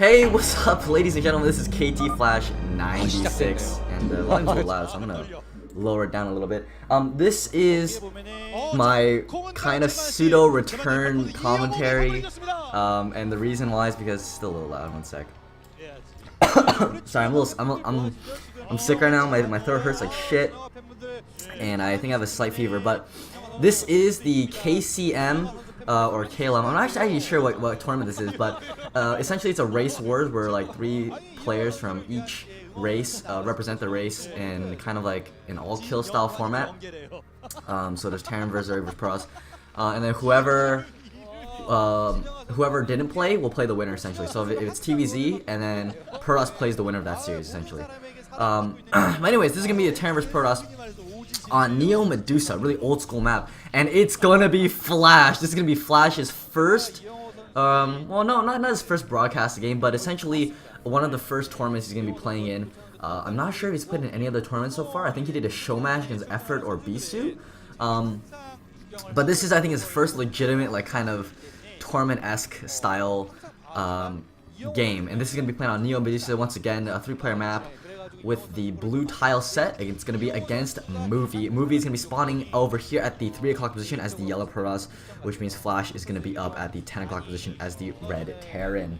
Hey, what's up, ladies and gentlemen? This is KT FlaSh96, and the volume's a little loud, so I'm gonna lower it down a little bit. This is my kind of pseudo return commentary, and the reason why is because it's still a little loud. One sec. Sorry, I'm sick right now. My throat hurts like shit, and I think I have a slight fever. But this is the KCM. Or KLM. I'm not actually sure what tournament this is, but essentially it's a race wars where like 3 players from each race represent the race in kind of like an all-kill style format. So there's Terran versus Zerg versus Pros, and then whoever didn't play will play the winner essentially. So if it's TVZ, and then Pros plays the winner of that series essentially. But anyways, this is gonna be a Terran versus Pros on Neo Medusa, really old school map, and it's gonna be FlaSh. This is gonna be FlaSh's first, well, no, not his first broadcast game, but essentially one of the first tournaments he's gonna be playing in. I'm not sure if he's played in any other tournaments so far. I think he did a show match against Effort or Bisu, but this is, I think, his first legitimate, like, kind of tournament-esque style game, and this is gonna be playing on Neo Medusa once again, a 3-player map with the blue tile set. It's going to be against Movie. Movie is going to be spawning over here at the 3 o'clock position as the yellow Pros, which means FlaSh is going to be up at the 10 o'clock position as the red Terran.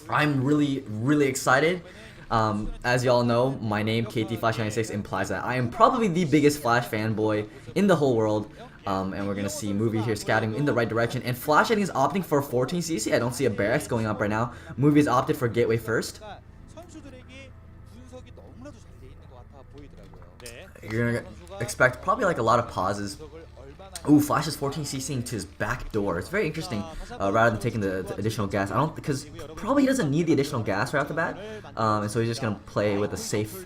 I'm really excited. As y'all know, my name, KT FlaSh96, implies that I am probably the biggest FlaSh fanboy in the whole world. And we're going to see Movie here scouting in the right direction. And FlaSh, I think, is opting for 14cc. I don't see a barracks going up right now. Movie is opted for Gateway first. You're gonna expect probably like a lot of pauses. Ooh, FlaSh is 14cc'ing to his back door. It's very interesting. Rather than taking the additional gas, because probably he doesn't need the additional gas right off the bat, and so he's just gonna play with a safe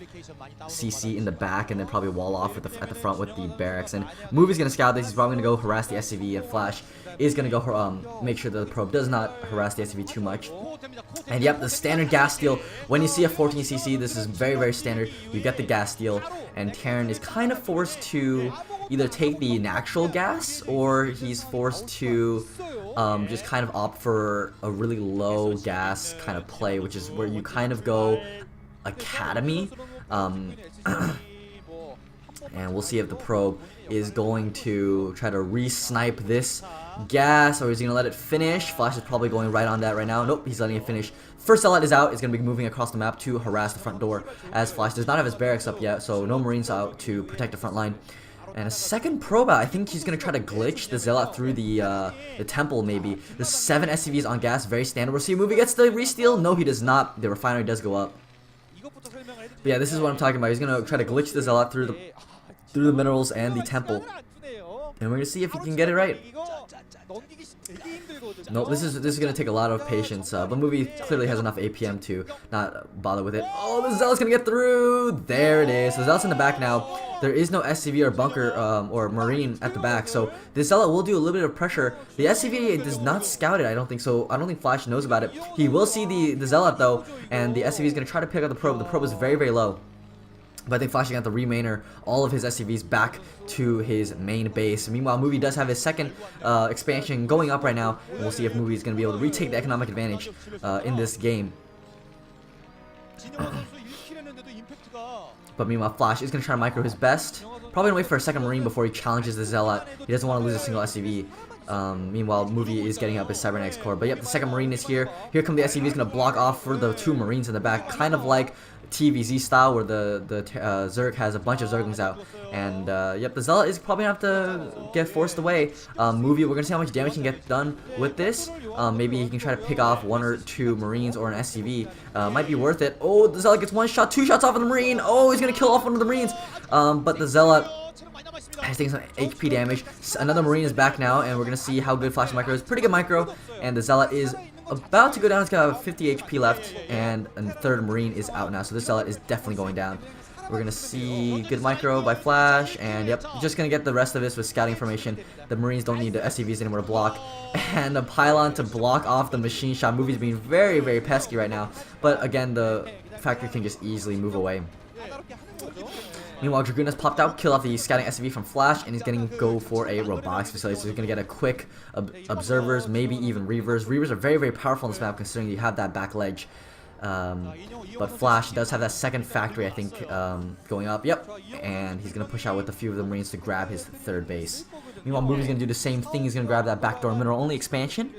CC in the back, and then probably wall off at the front with the barracks. And Movie's gonna scout this. He's probably gonna go harass the SCV, and FlaSh is gonna go make sure that the probe does not harass the SCV too much. And yep, the standard gas steal. When you see a 14cc, this is very standard. You get the gas steal, and Terran is kind of forced to either take the natural gas, or he's forced to just kind of opt for a really low gas kind of play, which is where you kind of go Academy. And we'll see if the probe is going to try to re-snipe this gas, or is he going to let it finish. FlaSh is probably going right on that right now. Nope, he's letting it finish. First Zealot is out. Is going to be moving across the map to harass the front door, as FlaSh does not have his barracks up yet, so no Marines out to protect the front line. And a second probe out. I think he's going to try to glitch the Zealot through the temple, maybe. There's 7 SCVs on gas, very standard. We'll see if Movie gets the re-steal. No, he does not. The refinery does go up. But yeah, this is what I'm talking about. He's going to try to glitch the Zealot through the minerals and the temple. And we're going to see if he can get it right. No, this is going to take a lot of patience, but Movie clearly has enough APM to not bother with it. Oh, the Zealot's going to get through! There it is. So the Zealot's in the back now. There is no SCV or bunker or Marine at the back, so this Zealot will do a little bit of pressure. The SCV does not scout it, I don't think, so I don't think FlaSh knows about it. He will see the Zealot, though, and the SCV is going to try to pick up the probe. The probe is very low. But I think FlaSh got the remainer all of his SCVs back to his main base. Meanwhile, Movie does have his second expansion going up right now. And we'll see if Movie is going to be able to retake the economic advantage in this game. But meanwhile, FlaSh is going to try to micro his best. Probably going to wait for a second Marine before he challenges the Zealot. He doesn't want to lose a single SCV. Meanwhile, Movie is getting up his Cybernetics core. But yep, the second Marine is here. Here come the SCV. Is going to block off for the 2 Marines in the back. Kind of like TVZ style, where the Zerg has a bunch of Zerglings out. And yep, the Zealot is probably going to have to get forced away. Movie, we're going to see how much damage he can get done with this. Maybe he can try to pick off 1 or 2 Marines or an SCV. Might be worth it. Oh, the Zealot gets 1 shot, 2 shots off of the Marine. Oh, he's going to kill off one of the Marines. But the Zealot has taken some HP damage. Another Marine is back now, and we're going to see how good FlaSh micro is. Pretty good micro, and the Zealot is about to go down. It's got 50 HP left, and a third Marine is out now, so this Zealot is definitely going down. We're gonna see good micro by FlaSh, and yep, just gonna get the rest of this with scouting information. The Marines don't need the SCVs anymore to block, and a pylon to block off the machine shot. Movie's being very pesky right now, but again, the factory can just easily move away. Meanwhile, Dragoon has popped out, killed off the scouting SCV from FlaSh, and he's going to go for a robotics facility. So he's going to get a quick observers, maybe even reavers. Reavers are very, very powerful on this map considering you have that back ledge. But FlaSh does have that second factory, I think, going up. Yep. And he's going to push out with a few of the Marines to grab his third base. Meanwhile, Movie's going to do the same thing. He's going to grab that backdoor mineral-only expansion.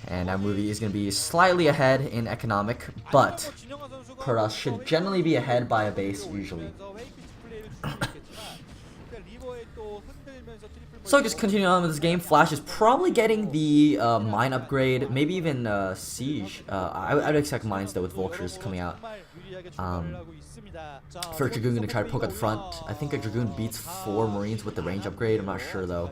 And that Movie is going to be slightly ahead in economic, but Protoss should generally be ahead by a base, usually. So just continuing on with this game, FlaSh is probably getting the mine upgrade, maybe even siege. I would expect mines though with vultures coming out. First Dragoon going to try to poke at the front. I think a Dragoon beats 4 Marines with the range upgrade. I'm not sure though.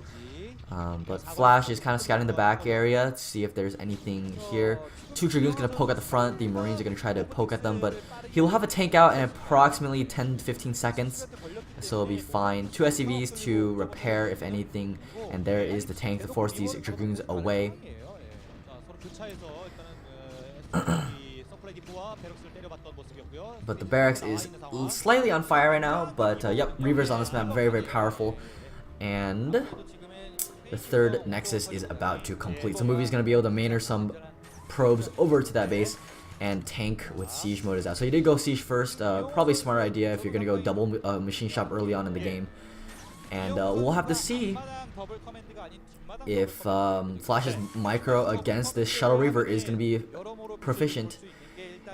But FlaSh is kind of scouting the back area to see if there's anything here. 2 Dragoons going to poke at the front. The Marines are going to try to poke at them, but he will have a tank out in approximately 10 to 15 seconds. So it'll be fine. 2 SCVs to repair if anything, and there is the tank to force these Dragoons away. But the barracks is slightly on fire right now, but yep, Reavers on this map, very, very powerful. And the third Nexus is about to complete. So Movie's going to be able to maneuver some probes over to that base, and tank with siege mode is out. So he did go siege first, probably a smart idea if you're going to go double machine shop early on in the game. And we'll have to see if FlaSh's micro against this Shuttle Reaver is going to be proficient.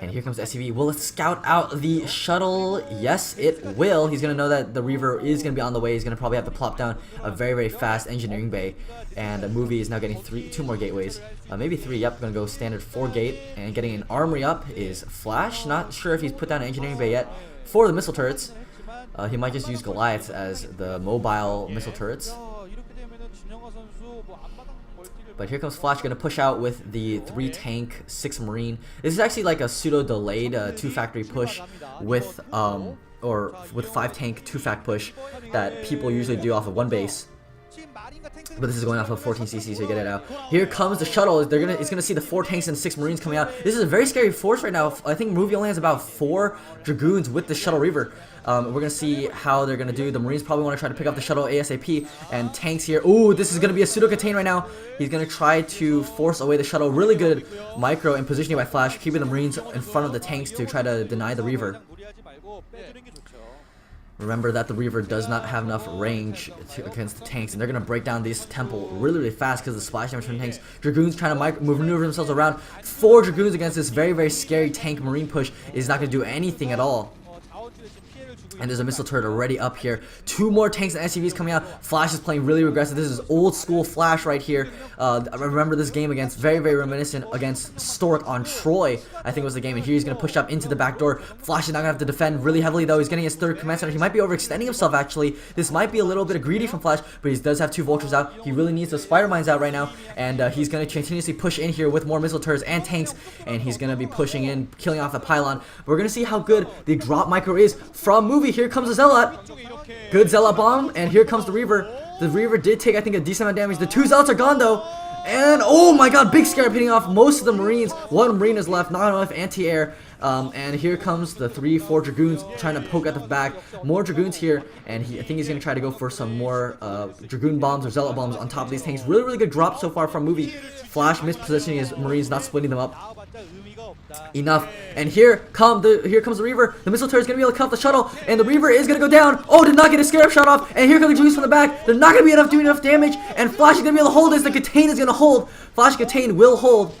And here comes the SCV. Will it scout out the shuttle? Yes, it will. He's going to know that the Reaver is going to be on the way. He's going to probably have to plop down a very, very fast engineering bay. And the Movie is now getting 2 more gateways. Maybe 3. Yep, going to go standard 4 gate. And getting an armory up is FlaSh. Not sure if he's put down an engineering bay yet for the missile turrets. He might just use Goliaths as the mobile missile turrets. But here comes FlaSh, going to push out with the 3 tank, 6 marine. This is actually like a pseudo delayed 2 factory push with 5 tank 2 fact push that people usually do off of 1 base. But this is going off of 14cc, so you get it out. Here comes the shuttle. It's gonna see the 4 tanks and 6 marines coming out. This is a very scary force right now. I think Movie only has about 4 dragoons with the shuttle Reaver. We're gonna see how they're gonna do. The Marines probably want to try to pick up the shuttle ASAP, and tanks here. Ooh, this is gonna be a pseudo contain right now. He's gonna try to force away the shuttle. Really good micro and positioning by FlaSh, keeping the Marines in front of the tanks to try to deny the Reaver. Remember that the Reaver does not have enough range against the tanks, and they're going to break down this temple really, really fast because of the splash damage from tanks. Dragoons trying to maneuver themselves around. 4 Dragoons against this very, very scary tank marine push is not going to do anything at all. And there's a missile turret already up here. 2 more tanks and SCVs coming out. FlaSh is playing really aggressive. This is old school FlaSh right here. I remember this game against, very, very reminiscent against Stork on Troy, I think was the game. And here he's going to push up into the back door. FlaSh is not going to have to defend really heavily though. He's getting his 3rd command center. He might be overextending himself actually. This might be a little bit greedy from FlaSh, but he does have 2 vultures out. He really needs those spider mines out right now. And he's going to continuously push in here with more missile turrets and tanks. And he's going to be pushing in, killing off the pylon. We're going to see how good the drop micro is from Movie. Here comes the Zealot. Good Zealot bomb, and here comes the Reaver. The Reaver did take, I think, a decent amount of damage. The 2 Zealots are gone though, and oh my god, big scare hitting off most of the Marines. 1 Marine is left, not enough anti-air. And here comes the 3-4 Dragoons trying to poke at the back. More Dragoons here, and I think he's going to try to go for some more Dragoon bombs or Zealot bombs on top of these tanks. Really, really good drop so far from Movie. FlaSh mispositioning his Marines, not splitting them up enough. And here comes the Reaver. The missile turret is going to be able to cut off the shuttle, and the Reaver is going to go down. Oh, did not get a scarab shot off, and here come the Dragoons from the back. They're not going to be enough doing enough damage, and FlaSh is going to be able to hold this. The contain is going to hold. FlaSh contain will hold.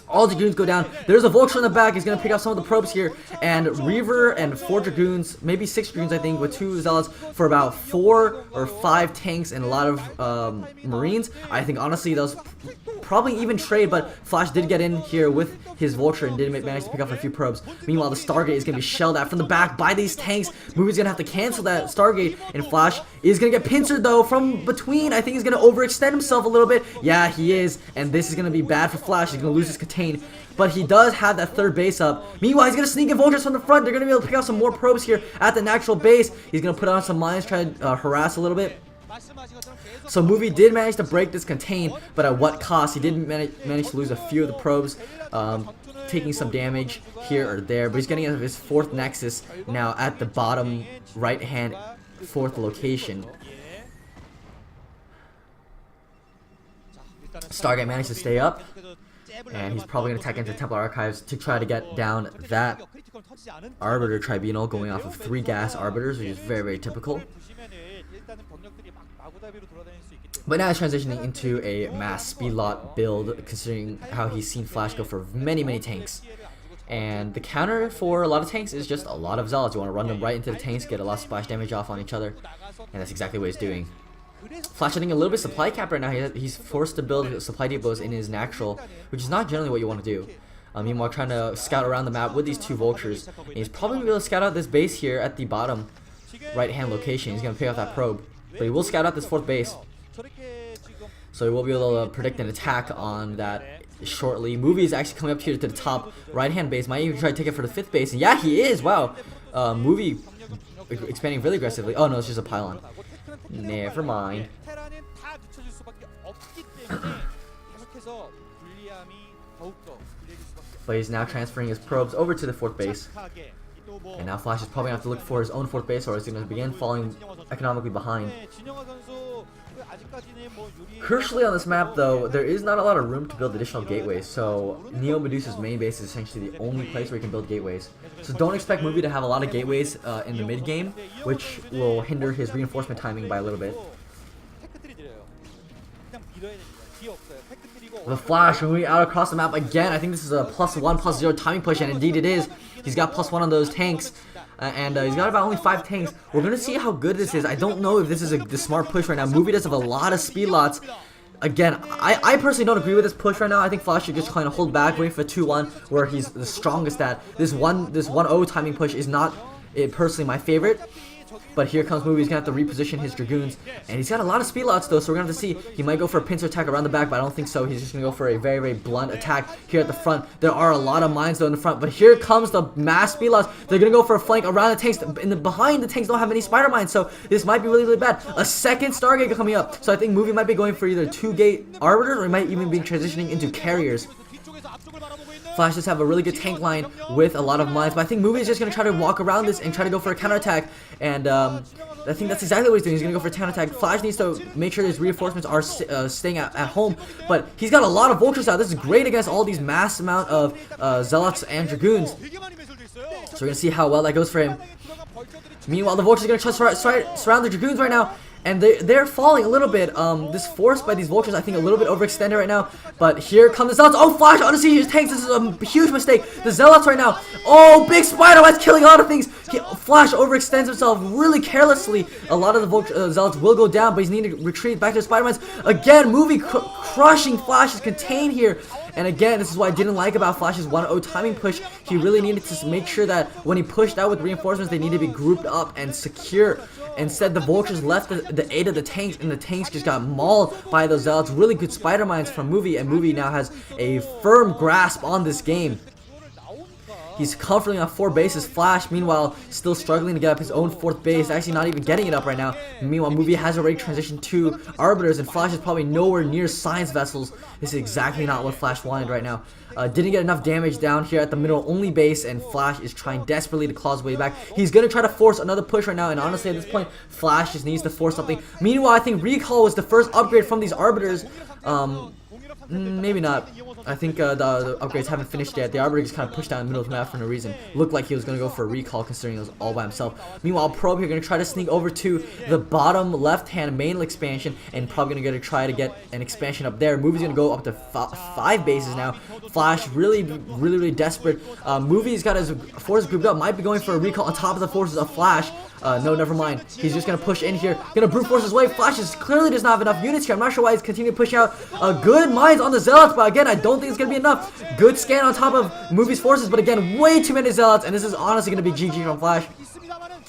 All Dragoons go down. There's a Vulture in the back. He's going to pick up some of the probes here. And Reaver and 4 Dragoons, maybe 6 Dragoons, I think, with 2 Zealots for about 4 or 5 tanks and a lot of Marines. I think, honestly, that was probably even trade, but FlaSh did get in here with his Vulture and did manage to pick up a few probes. Meanwhile, the Stargate is going to be shelled at from the back by these tanks. Movie's going to have to cancel that Stargate, and FlaSh is going to get pincered, though, from between. I think he's going to overextend himself a little bit. Yeah, he is, and this is going to be bad for FlaSh. He's going to lose his contain. But he does have that 3rd base up. Meanwhile, he's going to sneak in Vultures from the front. They're going to be able to pick out some more probes here at the natural base. He's going to put on some mines, try to harass a little bit. So Movie did manage to break this contain, but at what cost? He did manage to lose a few of the probes. taking some damage here or there, but he's getting his 4th Nexus now at the bottom right hand 4th location. Stargate managed to stay up, and he's probably going to attack into Templar Archives to try to get down that Arbiter Tribunal, going off of 3 gas Arbiters, which is very, very typical. But now he's transitioning into a mass speed lot build, considering how he's seen FlaSh go for many, many tanks. And the counter for a lot of tanks is just a lot of Zealots. You want to run them right into the tanks, get a lot of splash damage off on each other, and that's exactly what he's doing. FlaSh hitting a little bit supply cap right now. He's forced to build supply depots in his natural, which is not generally what you want to do. Meanwhile, trying to scout around the map with these 2 vultures. And he's probably going to be able to scout out this base here at the bottom right-hand location. He's going to pick out that probe. But he will scout out this 4th base. So he will be able to predict an attack on that shortly. Movie is actually coming up here to the top right-hand base. Might even try to take it for the 5th base. And yeah, he is. Wow. Movie expanding really aggressively. Oh, no, it's just a pylon. Never mind. But he's now transferring his probes over to the 4th base. And now FlaSh is probably going to have to look for his own 4th base, or he's going to begin falling economically behind. Crucially on this map, though, there is not a lot of room to build additional gateways, so Neo Medusa's main base is essentially the only place where you can build gateways. So don't expect Movie to have a lot of gateways in the mid game, which will hinder his reinforcement timing by a little bit. The FlaSh moving out across the map again. I think this is a +1/+0 timing push, and indeed it is. He's got +1 on those tanks. And he's got about only 5 tanks. We're going to see how good this is. I don't know if this is the smart push right now. Movie does have a lot of speed lots. Again, I personally don't agree with this push right now. I think FlaSh should just kind of hold back, waiting for 2-1, where he's the strongest at. This 1-0 timing push is not personally my favorite. But here comes Movie. He's going to have to reposition his Dragoons. And he's got a lot of speed lots, though, so we're going to have to see. He might go for a pincer attack around the back, but I don't think so. He's just going to go for a very, very blunt attack here at the front. There are a lot of mines, though, in the front. But here comes the mass speed lots. They're going to go for a flank around the tanks. Behind the tanks don't have any spider mines, so this might be really, really bad. A 2nd Stargate coming up. So I think Movie might be going for either 2-gate Arbiters, or he might even be transitioning into carriers. FlaSh does have a really good tank line with a lot of mines, but I think Movie is just going to try to walk around this and try to go for a counterattack, and I think that's exactly what he's doing. He's going to go for a counterattack. FlaSh needs to make sure his reinforcements are staying at home, but he's got a lot of vultures out. This is great against all these mass amount of Zealots and Dragoons, so we're going to see how well that goes for him. Meanwhile, the vultures are going to try to surround the Dragoons right now, and they're falling a little bit. This force by these vultures, I think, a little bit overextended right now. But here come the Zealots. Oh, FlaSh, honestly, his tanks. This is a huge mistake. The Zealots right now. Oh, big spider that's killing a lot of things. FlaSh overextends himself really carelessly. A lot of the Zealots will go down, but he's needing to retreat back to the spider mines. Again, Movie crushing FlaSh's contain here. And again, this is what I didn't like about FlaSh's 1-0 timing push. He really needed to make sure that when he pushed out with reinforcements, they need to be grouped up and secure. Instead, the vultures left the aid of the tanks, and the tanks just got mauled by those Zealots. Really good spider mines from Movie, and Movie now has a firm grasp on this game. He's comfortably on 4 bases. FlaSh, meanwhile, still struggling to get up his own 4th base. Actually, not even getting it up right now. Meanwhile, Movie has already transitioned to Arbiters, and FlaSh is probably nowhere near Science Vessels. This is exactly not what FlaSh wanted right now. Didn't get enough damage down here at the middle only base, and FlaSh is trying desperately to claw his way back. He's going to try to force another push right now, and honestly, at this point, FlaSh just needs to force something. Meanwhile, I think Recall was the first upgrade from these Arbiters. Maybe not. I think the upgrades haven't finished yet. The Arbiter just kind of pushed down in the middle of the map for no reason. Looked like he was going to go for a recall, considering it was all by himself. Meanwhile, Probe here going to try to sneak over to the bottom left-hand main expansion, and probably going to try to get an expansion up there. Movie's going to go up to 5 bases now. FlaSh really desperate. Movie's got his forces grouped up. Might be going for a recall on top of the forces of FlaSh. No, never mind. He's just going to push in here. Going to brute force his way. FlaSh is clearly does not have enough units here. I'm not sure why he's continuing to push out good mines on the Zealots, but again, I don't think it's going to be enough. Good scan on top of Movie's forces, but again, way too many Zealots, and this is honestly going to be GG from FlaSh.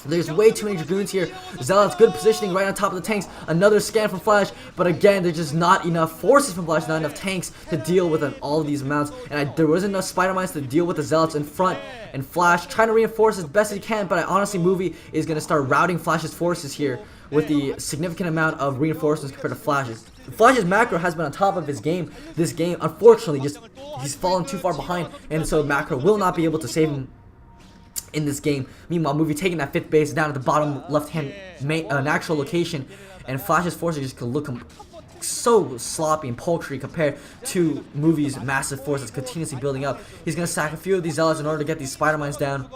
There's way too many Dragoons here. Zealots, good positioning right on top of the tanks. Another scan from FlaSh, but again, there's just not enough forces from FlaSh, not enough tanks to deal with all of these amounts. And there wasn't enough spider mines to deal with the Zealots in front. And FlaSh trying to reinforce as best as he can, but I honestly, Movie is going to start routing FlaSh's forces here with the significant amount of reinforcements compared to FlaSh's. Flash's macro has been on top of his game this game. Unfortunately, just he's fallen too far behind, and so macro will not be able to save him in this game. Meanwhile, Movie taking that 5th base down at the bottom left-hand natural location, and Flash's forces just could look so sloppy and paltry compared to Movie's massive force that's continuously building up. He's going to sack a few of these zealots in order to get these spider mines down.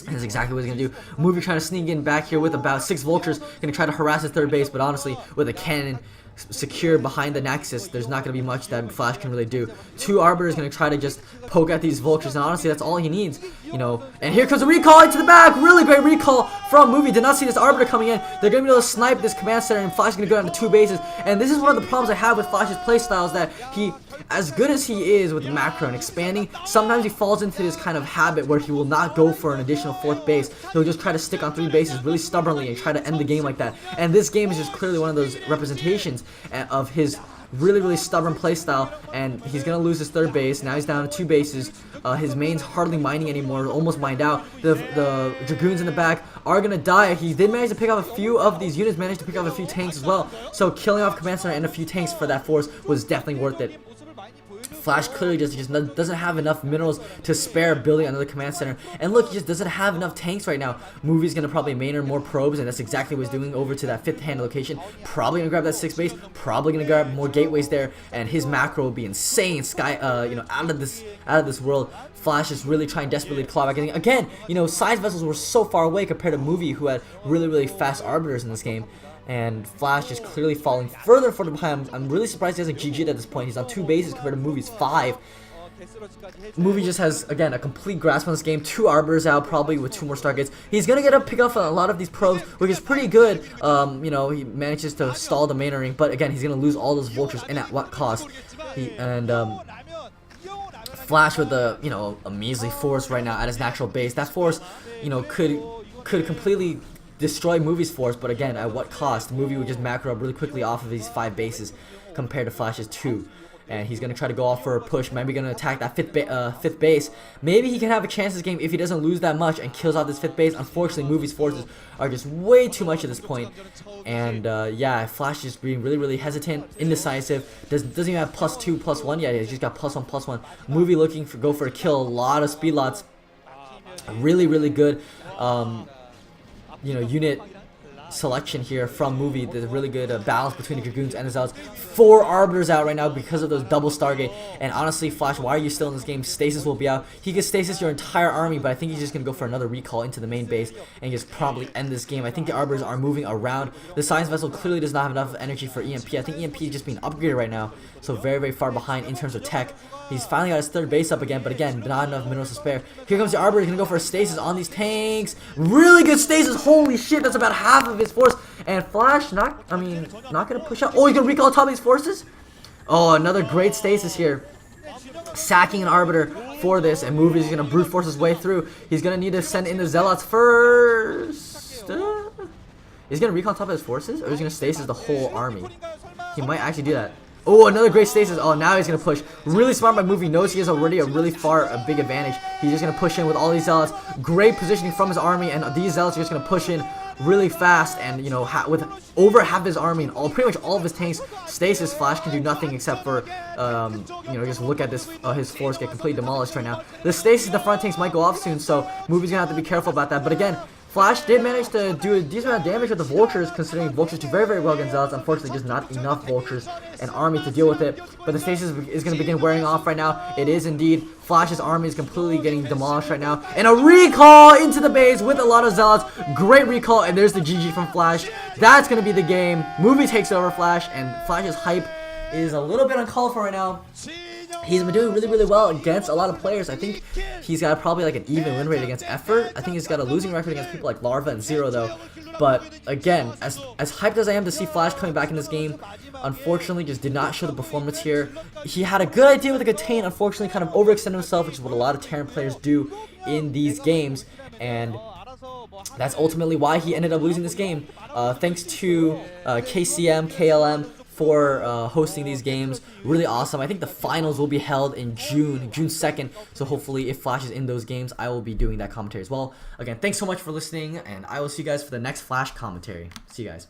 And that's exactly what he's going to do. Movie trying to sneak in back here with about 6 vultures. Going to try to harass his 3rd base, but honestly, with a cannon secure behind the Nexus, there's not going to be much that Flash can really do. 2 Arbiters going to try to just poke at these vultures, and honestly, that's all he needs, you know. And here comes a recall into the back. Really great recall from Movie. Did not see this Arbiter coming in. They're going to be able to snipe this command center, and Flash is going to go down to 2 bases. And this is one of the problems I have with Flash's playstyle, is that he, as good as he is with macro and expanding, sometimes he falls into this kind of habit where he will not go for an additional 4th base. He'll just try to stick on 3 bases really stubbornly and try to end the game like that. And this game is just clearly one of those representations of his really stubborn playstyle, and he's gonna lose his 3rd base. Now he's down to 2 bases. His main's hardly mining anymore, almost mined out. The Dragoons in the back are gonna die. He did manage to pick up a few of these units, managed to pick up a few tanks as well. So killing off Command Center and a few tanks for that force was definitely worth it. Flash clearly just doesn't have enough minerals to spare building another command center. And look, he just doesn't have enough tanks right now. Movie's going to probably mainer more probes, and that's exactly what he's doing over to that 5th hand location. Probably going to grab that 6th base, probably going to grab more gateways there, and his macro will be insane. You know, out of this world. Flash is really trying desperately to claw back. Again, you know, size vessels were so far away compared to Movie, who had really fast arbiters in this game. And Flash is clearly falling further and further behind. I'm really surprised he hasn't GG'd at this point. He's on 2 bases compared to Movie's 5. Movie just has, again, a complete grasp on this game. 2 arbiters out, probably with 2 more stargates. He's going to get a pick off a lot of these probes, which is pretty good. You know, he manages to stall the mainering, but again, he's going to lose all those vultures, and at what cost? Flash with a, you know, a measly force right now at his natural base. That force, you know, could completely destroy Movie's force, but again, at what cost? Movie would just macro up really quickly off of these 5 bases compared to Flash's 2. And he's going to try to go off for a push. Maybe going to attack that 5th base. Maybe he can have a chance this game if he doesn't lose that much and kills off this 5th base. Unfortunately, Movie's forces are just way too much at this point. And yeah, Flash is being really hesitant, indecisive. Doesn't even have +2, +1 yet. He's just got +1, +1. Movie looking for go for a kill. A lot of speed lots. Really good. You know, unit selection here from Movie. There's a really good balance between the Dragoons and the Zealots. 4 Arbiters out right now because of those double Stargate. And honestly, Flash, why are you still in this game? Stasis will be out. He could stasis your entire army, but I think he's just going to go for another recall into the main base and just probably end this game. I think the Arbiters are moving around. The Science Vessel clearly does not have enough energy for EMP. I think EMP is just being upgraded right now, so very far behind in terms of tech. He's finally got his 3rd base up again, but again, not enough minerals to spare. Here comes the Arbiter. He's going to go for a stasis on these tanks. Really good stasis. Holy shit, that's about half of his force. And Flash, not going to push out. Oh, he's going to recall on top of these forces? Oh, another great stasis here. Sacking an Arbiter for this, and Movie's going to brute force his way through. He's going to need to send in the Zealots first. Is he going to recall on top of his forces, or is he going to stasis the whole army? He might actually do that. Oh, another great stasis. Oh, now he's going to push. Really smart by Movie. Knows he has already a big advantage. He's just going to push in with all these Zealots. Great positioning from his army, and these Zealots are just going to push in really fast, and you know, with over half his army and pretty much all of his tanks stasis, Flash can do nothing except for you know, just look at this his force get completely demolished right now. The stasis in the front tanks might go off soon, so Movie's gonna have to be careful about that. But again, Flash did manage to do a decent amount of damage with the Vultures, considering Vultures do very well against Zealots. Unfortunately, just not enough Vultures and army to deal with it. But the stasis is going to begin wearing off right now. It is indeed. Flash's army is completely getting demolished right now. And a recall into the base with a lot of Zealots. Great recall, and there's the GG from Flash. That's going to be the game. Movie takes over Flash, and Flash's hype is a little bit uncalled for right now. He's been doing really well against a lot of players. I think he's got probably like an even win rate against Effort. I think he's got a losing record against people like Larva and Zero though. But again, as hyped as I am to see Flash coming back in this game, unfortunately just did not show the performance here. He had a good idea with the Contain, unfortunately kind of overextended himself, which is what a lot of Terran players do in these games. And that's ultimately why he ended up losing this game. Thanks to KCM, KLM, for hosting these games. Really awesome. I think the finals will be held in June 2nd. So hopefully if Flash is in those games, I will be doing that commentary as well. Again, thanks so much for listening, and I will see you guys for the next Flash commentary. See you guys.